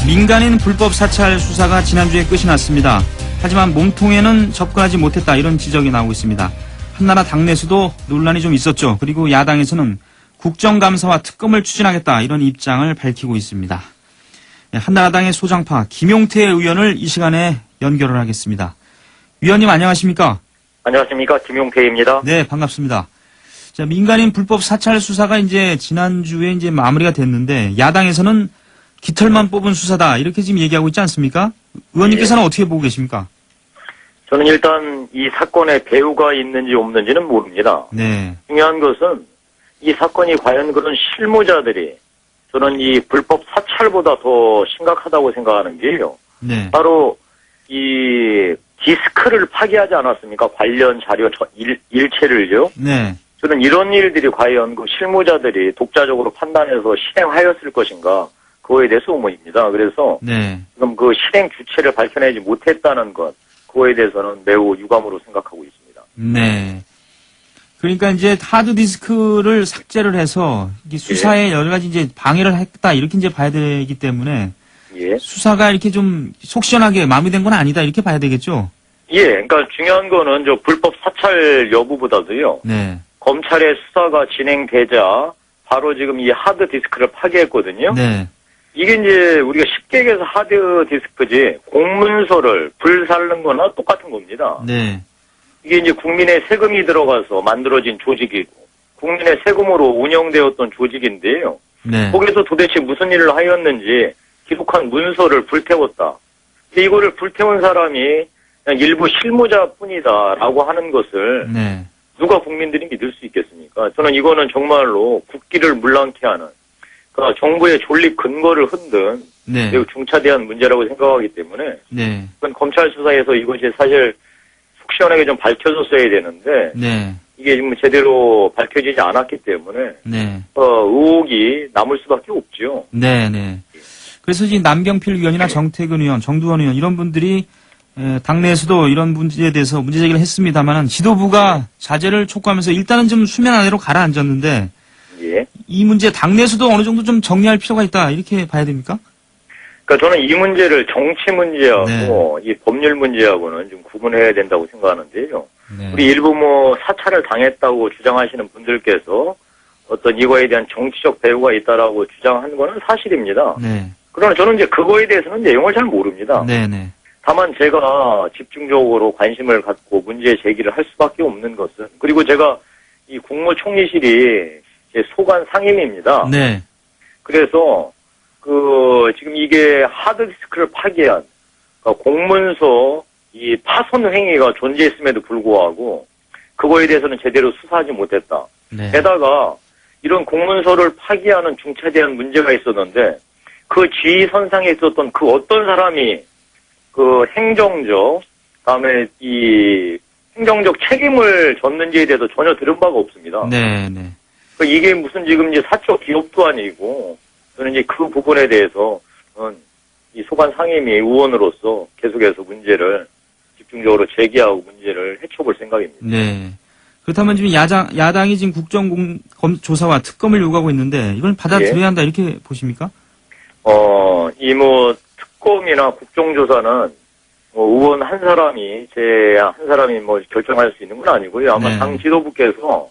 민간인 불법 사찰 수사가 지난주에 끝이 났습니다. 하지만 몸통에는 접근하지 못했다 이런 지적이 나오고 있습니다. 한나라 당내에서도 논란이 좀 있었죠. 그리고 야당에서는 국정감사와 특검을 추진하겠다 이런 입장을 밝히고 있습니다. 한나라당의 소장파 김용태 의원을 이 시간에 연결을 하겠습니다. 위원님 안녕하십니까? 안녕하십니까, 김용태입니다. 네, 반갑습니다. 자, 민간인 불법 사찰 수사가 이제 지난주에 이제 마무리가 됐는데 야당에서는 깃털만 뽑은 수사다 이렇게 지금 얘기하고 있지 않습니까? 의원님께서는 어떻게 보고 계십니까? 저는 일단 이 사건에 배후가 있는지 없는지는 모릅니다. 네. 중요한 것은 이 사건이 과연 그런 실무자들이 저는 이 불법 사찰보다 더 심각하다고 생각하는 게요. 네. 바로 이 디스크를 파기하지 않았습니까? 관련 자료 일체를요. 네. 저는 이런 일들이 과연 그 실무자들이 독자적으로 판단해서 실행하였을 것인가 그거에 대해서 의문입니다. 그래서 네. 지금 그 실행 주체를 밝혀내지 못했다는 것 그거에 대해서는 매우 유감으로 생각하고 있습니다. 네. 그러니까 이제 하드디스크를 삭제를 해서 수사에 여러 가지 이제 방해를 했다 이렇게 이제 봐야 되기 때문에 예. 수사가 이렇게 좀 속 시원하게 마무리된 건 아니다 이렇게 봐야 되겠죠? 예. 그러니까 중요한 거는 저 불법 사찰 여부보다도요. 네. 검찰의 수사가 진행되자 바로 지금 이 하드디스크를 파기했거든요. 네. 이게 이제 우리가 쉽게 얘기해서 하드디스크지 공문서를 불살른 거나 똑같은 겁니다. 네. 이게 이제 국민의 세금이 들어가서 만들어진 조직이고 국민의 세금으로 운영되었던 조직인데요. 네. 거기서 도대체 무슨 일을 하였는지 기록한 문서를 불태웠다. 근데 이거를 불태운 사람이 그냥 일부 실무자뿐이다라고 하는 것을 네. 누가 국민들이 믿을 수 있겠습니까? 저는 이거는 정말로 국기를 물랑케 하는 그러니까 정부의 존립 근거를 흔든 네. 매우 중차대한 문제라고 생각하기 때문에 네. 그건 검찰 수사에서 이것이 사실 속 시원하게 좀 밝혀졌어야 되는데 네. 이게 지금 제대로 밝혀지지 않았기 때문에 네. 의혹이 남을 수밖에 없죠. 네. 네. 그래서 지금 남경필 위원이나 정태근 의원, 정두원 의원 이런 분들이 당내에서도 이런 문제에 대해서 문제 제기를 했습니다만은 지도부가 자제를 촉구하면서 일단은 좀 수면 아래로 가라앉았는데 예. 이 문제 당내에서도 어느 정도 좀 정리할 필요가 있다 이렇게 봐야 됩니까? 그러니까 저는 이 문제를 정치 문제하고 이 법률 문제하고는 좀 구분해야 된다고 생각하는데요. 네. 우리 일부 뭐 사찰을 당했다고 주장하시는 분들께서 어떤 이거에 대한 정치적 배후가 있다라고 주장하는 거는 사실입니다. 네. 그러나 저는 이제 그거에 대해서는 내용을 잘 모릅니다. 네네. 다만 제가 집중적으로 관심을 갖고 문제 제기를 할 수밖에 없는 것은 그리고 제가 이 국무총리실이 제 소관 상임입니다. 네. 그래서 지금 이게 하드디스크를 파기한 그러니까 공문서 이 파손 행위가 존재했음에도 불구하고 그거에 대해서는 제대로 수사하지 못했다. 네. 게다가 이런 공문서를 파기하는 중차대한 문제가 있었는데 그 지휘선상에 있었던 그 어떤 사람이 그 행정적 다음에 이 행정적 책임을 졌는지에 대해서 전혀 들은 바가 없습니다. 네. 네. 그러니까 이게 무슨 지금 이제 사적 기업도 아니고 저는 이제 그 부분에 대해서 이 소관 상임위 의원으로서 계속해서 문제를 집중적으로 제기하고 문제를 헤쳐볼 생각입니다. 네. 그렇다면 지금 야당이 지금 국정조사와 특검을 요구하고 있는데 이걸 받아들여야 한다 이렇게 보십니까? 이 특검이나 국정조사는 의원 한 사람이 한 사람이 결정할 수 있는 건 아니고요. 아마 네. 당 지도부께서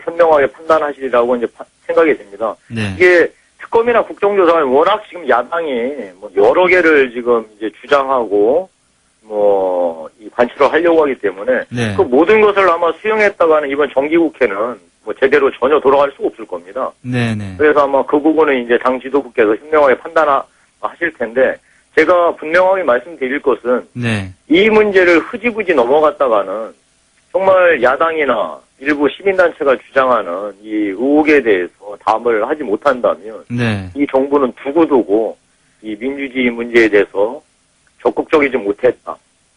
현명하게 판단하시리라고 이제 생각이 됩니다. 네. 이게 특검이나 국정조사는 워낙 지금 야당이 여러 개를 지금 이제 주장하고 이 관철을 하려고 하기 때문에 네. 그 모든 것을 아마 수용했다가는 이번 정기국회는 제대로 전혀 돌아갈 수 없을 겁니다. 네네. 그래서 아마 그 부분은 이제 당 지도부께서 현명하게 판단하실 텐데 제가 분명하게 말씀드릴 것은 네. 이 문제를 흐지부지 넘어갔다가는 정말 야당이나 일부 시민단체가 주장하는 이 의혹에 대해서 답을 하지 못한다면 네. 이 정부는 두고두고 이 민주주의 문제에 대해서 적극적이지 못했다.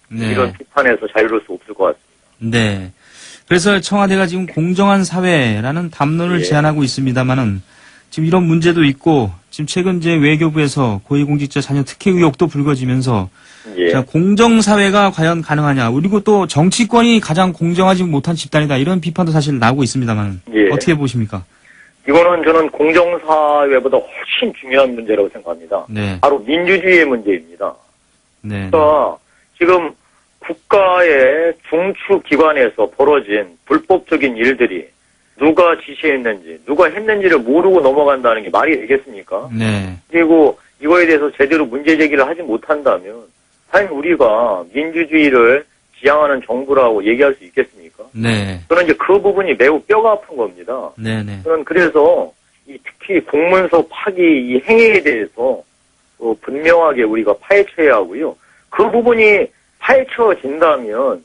네. 이런 비판에서 자유로울 수 없을 것 같습니다. 네. 그래서 청와대가 지금 공정한 사회라는 담론을 제안하고 있습니다만은 지금 이런 문제도 있고 지금 최근 이제 외교부에서 고위공직자 자녀 특혜 의혹도 불거지면서 자, 공정사회가 과연 가능하냐. 그리고 또 정치권이 가장 공정하지 못한 집단이다. 이런 비판도 사실 나오고 있습니다만 어떻게 보십니까? 이거는 저는 공정사회보다 훨씬 중요한 문제라고 생각합니다. 네. 바로 민주주의의 문제입니다. 네. 그러니까 지금 국가의 중추기관에서 벌어진 불법적인 일들이 누가 지시했는지, 누가 했는지를 모르고 넘어간다는 게 말이 되겠습니까? 네. 그리고 이거에 대해서 제대로 문제 제기를 하지 못한다면 과연 우리가 민주주의를 지향하는 정부라고 얘기할 수 있겠습니까? 네. 저는 이제 그 부분이 매우 뼈가 아픈 겁니다. 네네. 저는 그래서 특히 공문서 파기 이 행위에 대해서 분명하게 우리가 파헤쳐야 하고요. 그 부분이 파헤쳐진다면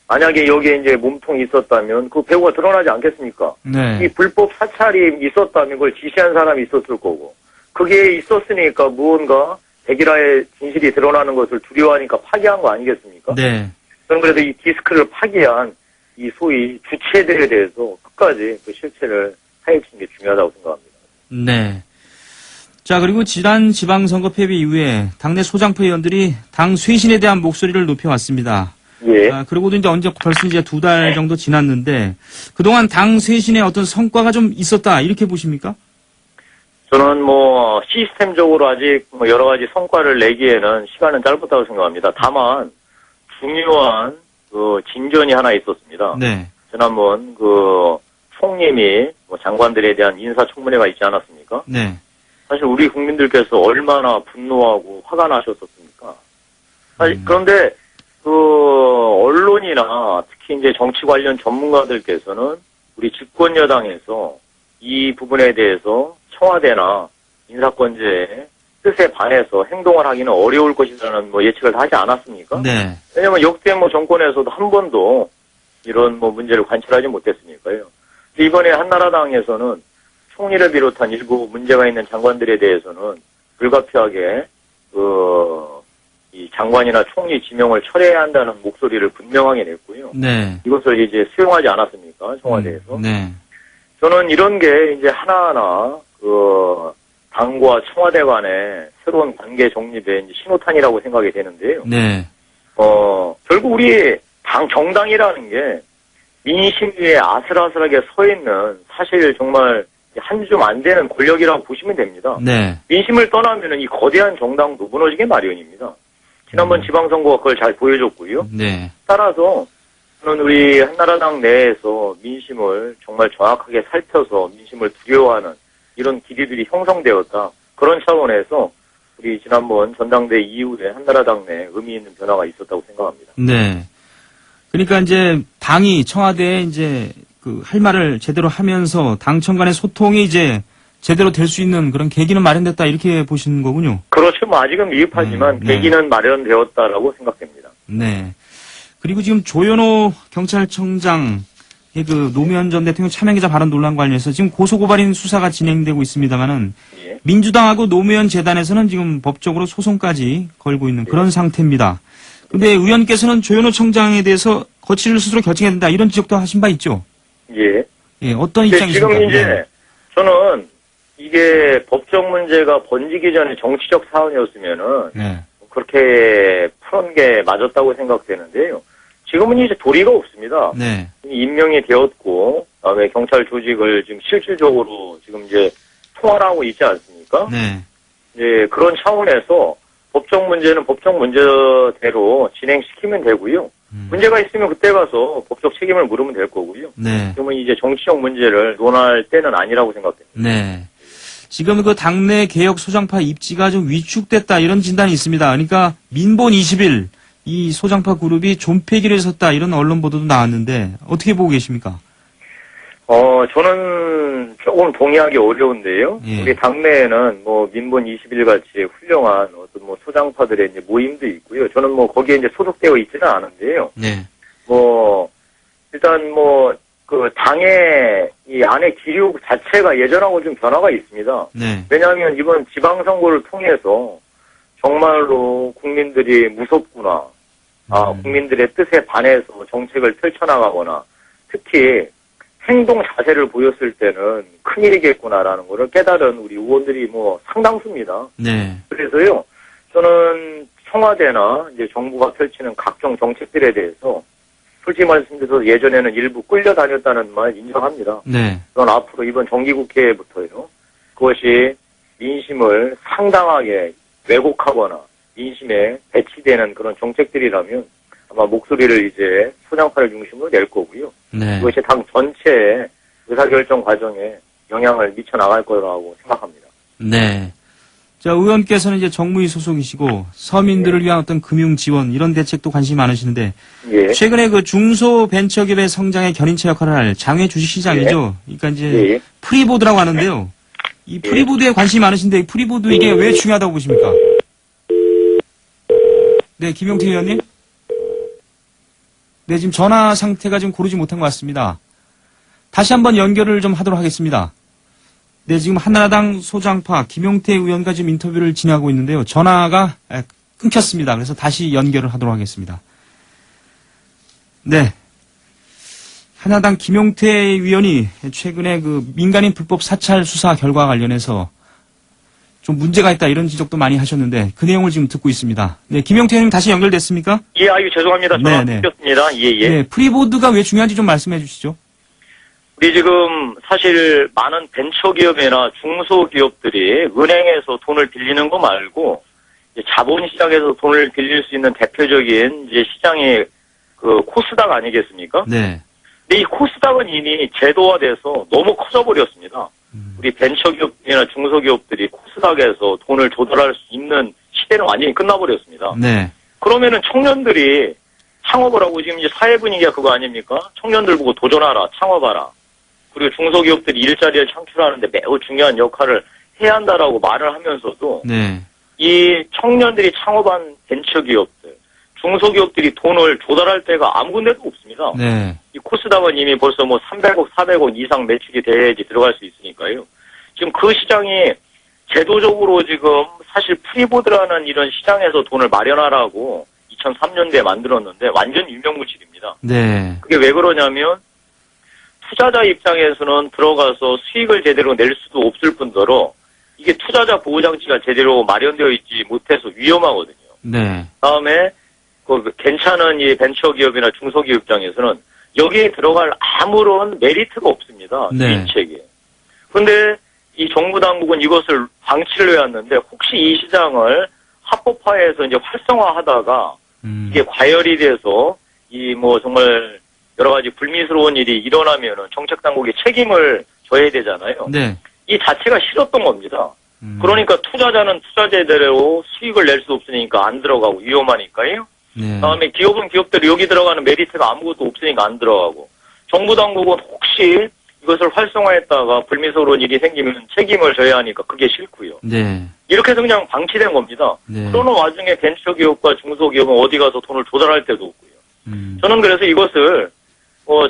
만약에 여기에 이제 몸통이 있었다면 그 배후가 드러나지 않겠습니까? 네. 이 불법 사찰이 있었다면 그걸 지시한 사람이 있었을 거고 그게 있었으니까 무언가 백일화의 진실이 드러나는 것을 두려워하니까 파기한 거 아니겠습니까? 네. 저는 그래서 이 디스크를 파기한 이 소위 주체들에 대해서 끝까지 그 실체를 파헤치는 게 중요하다고 생각합니다. 네. 자, 그리고 지난 지방선거 패배 이후에 당내 소장파 의원들이 당 쇄신에 대한 목소리를 높여왔습니다. 예. 그리고도 이제 벌써 이제 2달 정도 지났는데 그동안 당 쇄신에 어떤 성과가 좀 있었다 이렇게 보십니까? 저는 시스템적으로 아직 여러 가지 성과를 내기에는 시간은 짧았다고 생각합니다. 다만 중요한 진전이 하나 있었습니다. 네. 지난번 총님이 장관들에 대한 인사청문회가 있지 않았습니까? 네. 사실 우리 국민들께서 얼마나 분노하고 화가 나셨었습니까? 사실 그런데 언론이나 특히 이제 정치 관련 전문가들께서는 우리 집권 여당에서 이 부분에 대해서 청와대나 인사권자의 뜻에 반해서 행동을 하기는 어려울 것이라는 예측을 하지 않았습니까? 네. 왜냐면 역대 정권에서도 한 번도 이런 문제를 관철하지 못했으니까요. 이번에 한나라당에서는 총리를 비롯한 일부 문제가 있는 장관들에 대해서는 불가피하게 이 장관이나 총리 지명을 철회해야 한다는 목소리를 분명하게 냈고요. 네. 이것을 이제 수용하지 않았습니까? 청와대에서. 네. 저는 이런 게 이제 하나하나 당과 청와대 간의 새로운 관계 정립의 이제 신호탄이라고 생각이 되는데요. 네. 결국 우리 정당이라는 게 민심 위에 아슬아슬하게 서 있는 사실 정말 한 줌 안 되는 권력이라고 보시면 됩니다. 네. 민심을 떠나면은 이 거대한 정당도 무너지게 마련입니다. 지난번 지방선거가 그걸 잘 보여줬고요. 네. 따라서 저는 우리 한나라당 내에서 민심을 정말 정확하게 살펴서 민심을 두려워하는 이런 기류들이 형성되었다. 그런 차원에서 우리 지난번 전당대 이후에 한나라당 내에 의미 있는 변화가 있었다고 생각합니다. 네. 그러니까 이제 당이 청와대에 이제 할 말을 제대로 하면서 당청 간의 소통이 이제 제대로 될 수 있는 그런 계기는 마련됐다 이렇게 보시는 거군요. 그렇죠. 아직은 미흡하지만 네. 계기는 마련되었다라고 생각됩니다. 네. 그리고 지금 조현오 경찰청장의 노무현 전 대통령 차명기자 발언 논란 관련해서 지금 고소고발인 수사가 진행되고 있습니다만은 예. 민주당하고 노무현 재단에서는 지금 법적으로 소송까지 걸고 있는 그런 상태입니다. 근데 의원께서는 조현오 청장에 대해서 거취를 스스로 결정해야 된다 이런 지적도 하신 바 있죠? 예. 예, 어떤 입장이십니까? 지금 이제 네. 저는 이게 법적 문제가 번지기 전에 정치적 사안이었으면은 네. 그렇게 푸는 게 맞았다고 생각되는데요. 지금은 이제 도리가 없습니다. 네. 임명이 되었고, 그다음에 경찰 조직을 지금 실질적으로 지금 이제 통할하고 있지 않습니까? 네. 이제 그런 차원에서 법적 문제는 법적 문제대로 진행시키면 되고요. 문제가 있으면 그때 가서 법적 책임을 물으면 될 거고요. 네. 지금은 이제 정치적 문제를 논할 때는 아니라고 생각됩니다. 네. 지금 당내 개혁 소장파 입지가 좀 위축됐다 이런 진단이 있습니다. 그러니까 민본 20일 이 소장파 그룹이 존폐기를 섰다 이런 언론 보도도 나왔는데 어떻게 보고 계십니까? 저는 조금 동의하기 어려운데요. 예. 우리 당내에는 민본 20일 같이 훌륭한 어떤 소장파들의 이제 모임도 있고요. 저는 거기에 이제 소속되어 있지는 않은데요. 네. 일단 그 당의 이 안에 기류 자체가 예전하고 좀 변화가 있습니다. 네. 왜냐하면 이번 지방선거를 통해서 정말로 국민들이 무섭구나. 국민들의 뜻에 반해서 정책을 펼쳐나가거나 특히 행동 자세를 보였을 때는 큰일이겠구나라는 거를 깨달은 우리 의원들이 상당수입니다. 네. 그래서요, 저는 청와대나 이제 정부가 펼치는 각종 정책들에 대해서 솔직히 말씀드려서 예전에는 일부 끌려다녔다는 말 인정합니다. 네. 그건 앞으로 이번 정기국회부터요. 그것이 민심을 상당하게 왜곡하거나 민심에 배치되는 그런 정책들이라면 아마 목소리를 이제 소장파를 중심으로 낼 거고요. 네. 그것이 당 전체의 의사결정 과정에 영향을 미쳐 나갈 거라고 생각합니다. 네. 자, 의원께서는 이제 정무위 소속이시고 서민들을 위한 어떤 금융 지원 이런 대책도 관심이 많으시는데 예. 최근에 그 중소벤처기업의 성장의 견인차 역할을 할 장외 주식시장이죠. 그러니까 이제 예. 프리보드라고 하는데요. 이 프리보드에 관심이 많으신데 프리보드 이게 왜 중요하다고 보십니까? 네, 김용태 의원님. 네, 지금 전화 상태가 좀 고르지 못한 것 같습니다. 다시 한번 연결을 좀 하도록 하겠습니다. 네, 지금 한나라당 소장파 김용태 의원과 지금 인터뷰를 진행하고 있는데요. 전화가 끊겼습니다. 그래서 다시 연결을 하도록 하겠습니다. 네. 한나라당 김용태 의원이 최근에 그 민간인 불법 사찰 수사 결과 관련해서 좀 문제가 있다 이런 지적도 많이 하셨는데 그 내용을 지금 듣고 있습니다. 네, 김용태 의원님 다시 연결됐습니까? 예, 아유, 죄송합니다. 전화 네, 네. 끊겼습니다. 예, 예. 네, 프리보드가 왜 중요한지 좀 말씀해 주시죠. 우리 지금 사실 많은 벤처기업이나 중소기업들이 은행에서 돈을 빌리는 거 말고 이제 자본시장에서 돈을 빌릴 수 있는 대표적인 이제 시장이 그 코스닥 아니겠습니까? 네. 근데 이 코스닥은 이미 제도화돼서 너무 커져버렸습니다. 우리 벤처기업이나 중소기업들이 코스닥에서 돈을 조달할 수 있는 시대는 완전히 끝나버렸습니다. 네. 그러면은 청년들이 창업을 하고 지금 이제 사회 분위기가 그거 아닙니까? 청년들 보고 도전하라, 창업하라. 그리고 중소기업들이 일자리를 창출하는데 매우 중요한 역할을 해야 한다라고 말을 하면서도 네. 이 청년들이 창업한 벤처기업들, 중소기업들이 돈을 조달할 데가 아무 군데도 없습니다. 네. 이 코스닥은 이미 벌써 뭐 300억, 400억 이상 매출이 돼야지 들어갈 수 있으니까요. 지금 그 시장이 제도적으로 지금 사실 프리보드라는 이런 시장에서 돈을 마련하라고 2003년도에 만들었는데 완전 유명무실입니다. 네. 그게 왜 그러냐면 투자자 입장에서는 들어가서 수익을 제대로 낼 수도 없을 뿐더러 이게 투자자 보호장치가 제대로 마련되어 있지 못해서 위험하거든요. 네. 다음에 그 괜찮은 이 벤처기업이나 중소기업 입장에서는 여기에 들어갈 아무런 메리트가 없습니다. 네. 정책이. 그런데 이 정부 당국은 이것을 방치를 해왔는데 혹시 이 시장을 합법화해서 이제 활성화하다가 이게 과열이 돼서 이 뭐 정말 여러 가지 불미스러운 일이 일어나면은 정책 당국이 책임을 져야 되잖아요. 네. 이 자체가 싫었던 겁니다. 그러니까 투자자는 투자제대로 수익을 낼 수 없으니까 안 들어가고 위험하니까요. 네. 다음에 기업은 기업대로 여기 들어가는 메리트가 아무것도 없으니까 안 들어가고 정부 당국은 혹시 이것을 활성화했다가 불미스러운 일이 생기면 책임을 져야 하니까 그게 싫고요. 네. 이렇게 해서 그냥 방치된 겁니다. 네. 그러는 와중에 벤처기업과 중소기업은 어디 가서 돈을 조달할 데도 없고요. 저는 그래서 이것을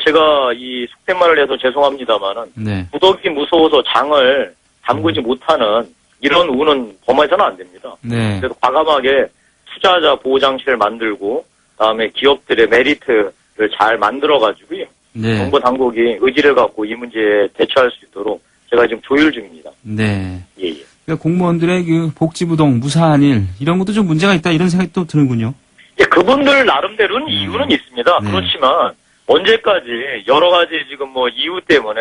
제가 이 속된 말을 해서 죄송합니다만은 네. 부덕이 무서워서 장을 담그지 못하는 이런 우는 범해서는 안 됩니다. 네. 그래서 과감하게 투자자 보호장치를 만들고 다음에 기업들의 메리트를 잘 만들어가지고요. 네. 정부 당국이 의지를 갖고 이 문제에 대처할 수 있도록 제가 지금 조율 중입니다. 네. 예, 예. 그러니까 공무원들의 그 복지부동, 무사한 일 이런 것도 좀 문제가 있다 이런 생각이 또 드는군요. 예, 그분들 나름대로는 이유는 있습니다. 네. 그렇지만 언제까지 여러 가지 지금 뭐 이유 때문에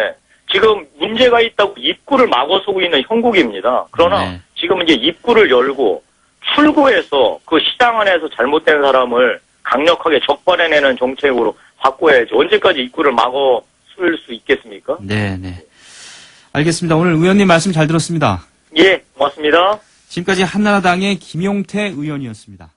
지금 문제가 있다고 입구를 막아서고 있는 형국입니다. 그러나 네. 지금 이제 입구를 열고 출구에서 그 시장 안에서 잘못된 사람을 강력하게 적발해내는 정책으로 바꿔야지. 언제까지 입구를 막아설 수 있겠습니까? 네, 네. 알겠습니다. 오늘 의원님 말씀 잘 들었습니다. 예, 고맙습니다. 지금까지 한나라당의 김용태 의원이었습니다.